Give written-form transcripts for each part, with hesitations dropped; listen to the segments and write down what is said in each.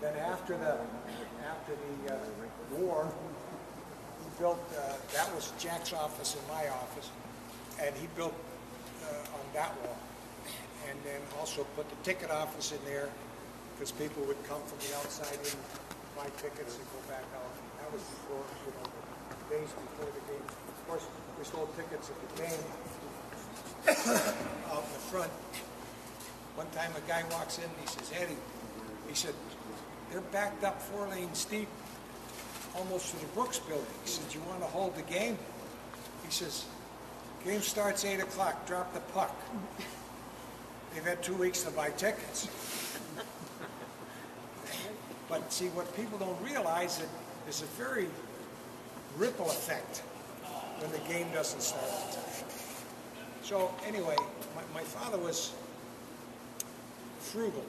Then after the war, he built, that was Jack's office and my office, and he built on that wall. And then also put the ticket office in there, because people would come from the outside in, buy tickets and go back out. That was before, days before the game. Of course, we sold tickets at the game out in the front. One time a guy walks in and he says, Eddie, he said, they're backed up 4 lanes deep almost to the Brooks building. He said, you want to hold the game? He says, game starts 8 o'clock, drop the puck. They've had 2 weeks to buy tickets. But see, what people don't realize is there's a very ripple effect when the game doesn't start on time. So anyway, my father was frugal.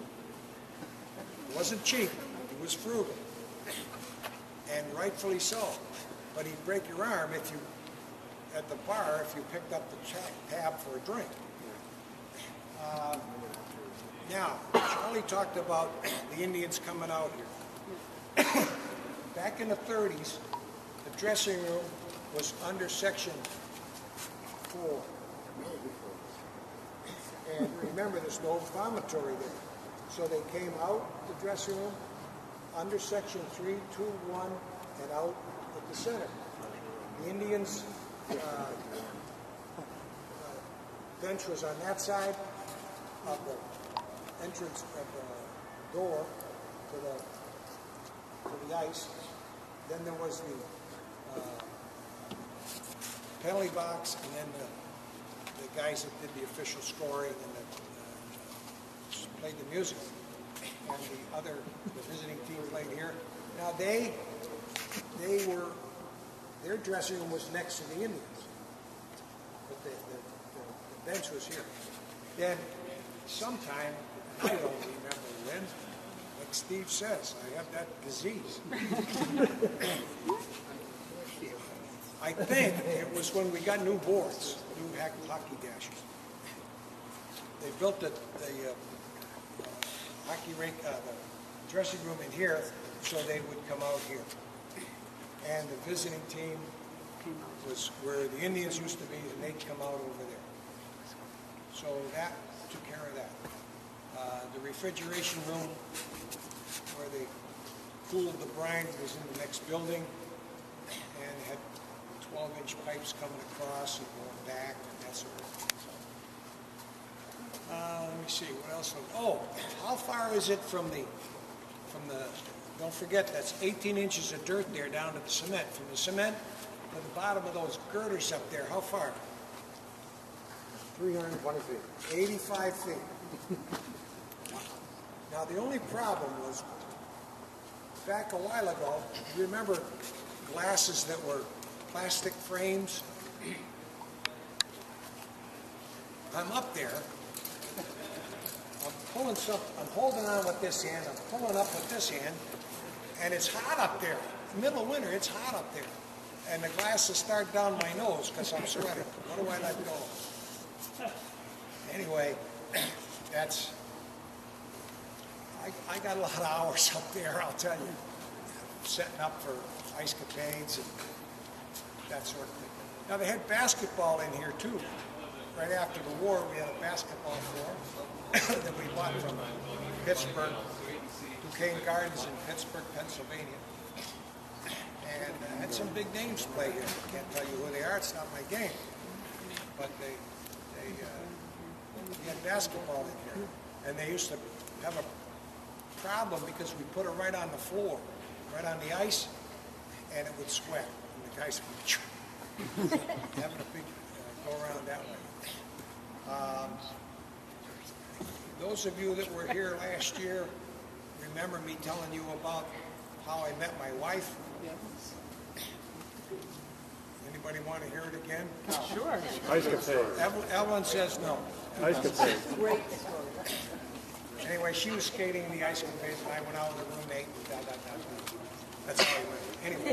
It wasn't cheap, he was frugal. And rightfully so. But he'd break your arm if you, at the bar, if you picked up the tab for a drink. Now, Charlie talked about the Indians coming out here. Back in the 30s, the dressing room was under Section 4. And remember, there's no vomitory there. So they came out the dressing room under Section 3, 2, 1, and out at the center. The Indians' bench was on that side of the entrance of the door to the ice. Then there was the penalty box, and then the guys that did the official scoring and that played the music. And the visiting team played here. Now their dressing room was next to the Indians, but the bench was here. Then sometime, I don't remember when, like Steve says, I have that disease. I think it was when we got new boards, new hockey dashes. They built the hockey rink, the dressing room in here, so they would come out here. And the visiting team was where the Indians used to be, and they'd come out over there. So that took care of that. The refrigeration room where they cooled the brine was in the next building, and had 12-inch pipes coming across and going back and that sort of thing. Let me see, what else? Oh, how far is it from the, don't forget, that's 18 inches of dirt there down to the cement. From the cement to the bottom of those girders up there, how far? 320 feet. 85 feet. Now, the only problem was, back a while ago, you remember glasses that were plastic frames? I'm up there. I'm holding on with this hand, I'm pulling up with this hand, and it's hot up there. Middle of winter, it's hot up there. And the glasses start down my nose because I'm sweating. What do I let go? Anyway, that's, I got a lot of hours up there, I'll tell you. Setting up for ice capades and that sort of thing. Now, they had basketball in here, too. Right after the war, we had a basketball floor that we bought from Pittsburgh, Duquesne Gardens in Pittsburgh, Pennsylvania. And had some big names play here. I can't tell you who they are, it's not my game. But they had basketball in here. And they used to have a problem because we put it right on the floor, right on the ice, and it would sweat. And the guys would having a big go around that way. Those of you that were here last year remember me telling you about how I met my wife? Anybody want to hear it again? Sure. Ice capade. Evelyn says no. Ice capade. Great. Anyway, she was skating in the ice capades, and I went out with a roommate. That's how I went. Anyway.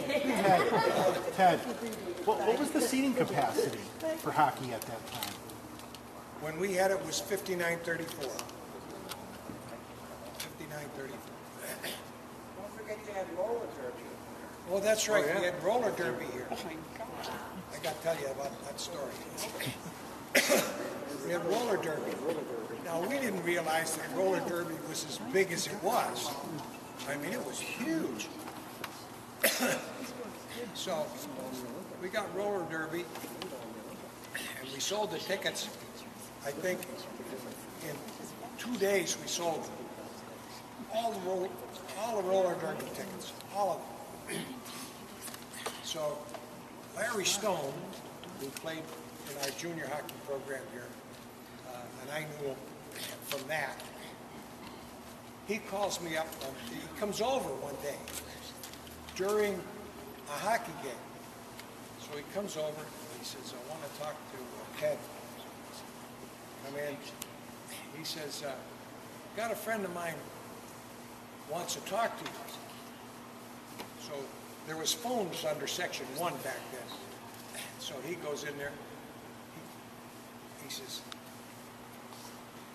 Ted, what was the seating capacity for hockey at that time? When we had it was 59-34. 59-34. Oh, that's right, yeah. we had roller derby here. Oh my God. I got to tell you about that story. We had roller derby. Now, we didn't realize that roller derby was as big as it was. I mean, it was huge. So, we got roller derby, and we sold the tickets, I think, in 2 days we sold all the roller derby tickets, all of them. So, Larry Stone, who played in our junior hockey program here, and I knew him from that, he calls me up, he comes over one day during a hockey game. So he comes over and he says, I want to talk to Ted. Come in. He says, got a friend of mine wants to talk to you. So there was phones under section 1 back then. So he goes in there. He says,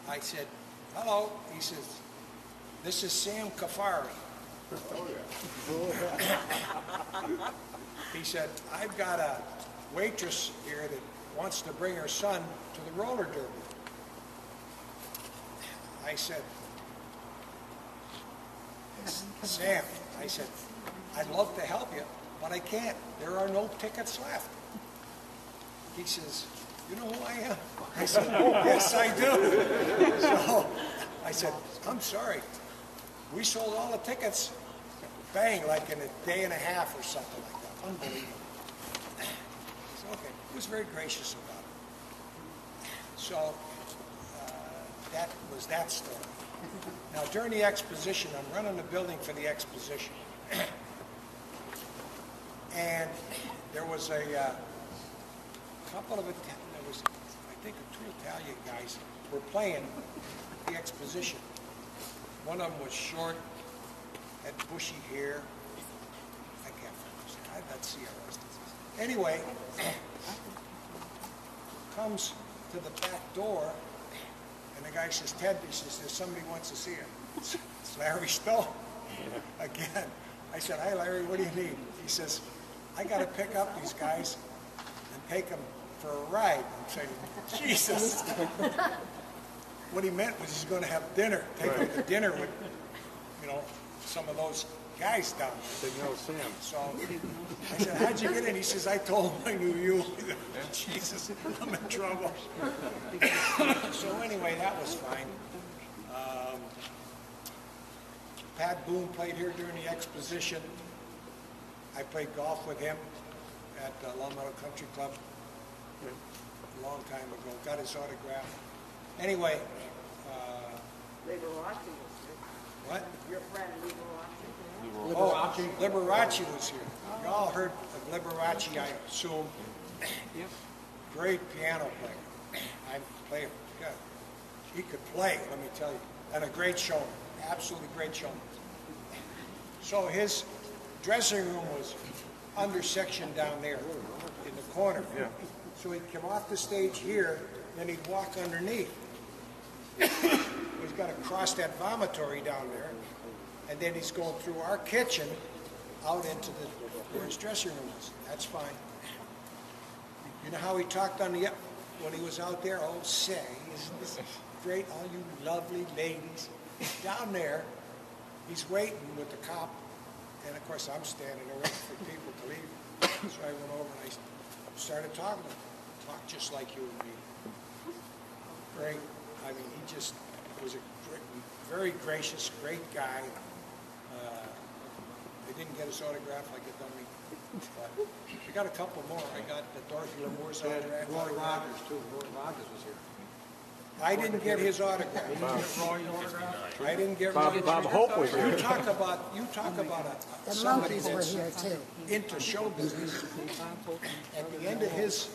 I said, hello. He says, this is Sam Kafari. He said, I've got a waitress here that wants to bring her son to the roller derby. I said, Sam, I said, I'd love to help you, but I can't. There are no tickets left. He says, you know who I am? I said, yes, I do. So I said, I'm sorry. We sold all the tickets, bang, like in a day and a half or something like that. Unbelievable. So, okay, he was very gracious about it. So that was that story. Now, during the exposition, I'm running the building for the exposition. And there was a couple of, there was, I think, 2 Italian guys were playing the exposition. One of them was short, had bushy hair. I can't remember. I'd not see her. Anyway, comes to the back door, and the guy says, Ted, he says, there's somebody who wants to see him. It's Larry Stone. Again. I said, hi, Larry, what do you need? He says, I got to pick up these guys and take them for a ride. I'm saying, Jesus. What he meant was he's going to have dinner, take them to dinner with, some of those guys down there. They know Sam. So I said, how'd you get in? He says, I told him I knew you. Jesus, I'm in trouble. So anyway, that was fine. Pat Boone played here during the exposition. I played golf with him at Long Meadow Country Club a long time ago. Got his autograph. Anyway. Liberace was here. What? Your friend Liberace. Oh, Liberace was here. You all heard of Liberace, I assume. Yep. Great piano player. I play, yeah, he could play, let me tell you. And a great showman, absolutely great showman. So his dressing room was under section down there in the corner. Yeah. So he'd come off the stage here, then he'd walk underneath. He's got to cross that vomitory down there, and then he's going through our kitchen out into where his dressing room is. That's fine. You know how he talked when he was out there? Oh, say, isn't this great? All you lovely ladies. Down there, he's waiting with the cop, and of course I'm standing there waiting for people to leave. So I went over and I started talking to him. Talk just like you and me. Great. I mean, he just was a great, very gracious, great guy. I didn't get his autograph like a dummy, but I got a couple more. I got the Dorothy Lamour's autograph. Roy Rogers, too. Roy Rogers was here. I didn't get his autograph. I didn't get Bob Hope was You here. talk about The somebody monkeys were that's here too. into show business. At the end of his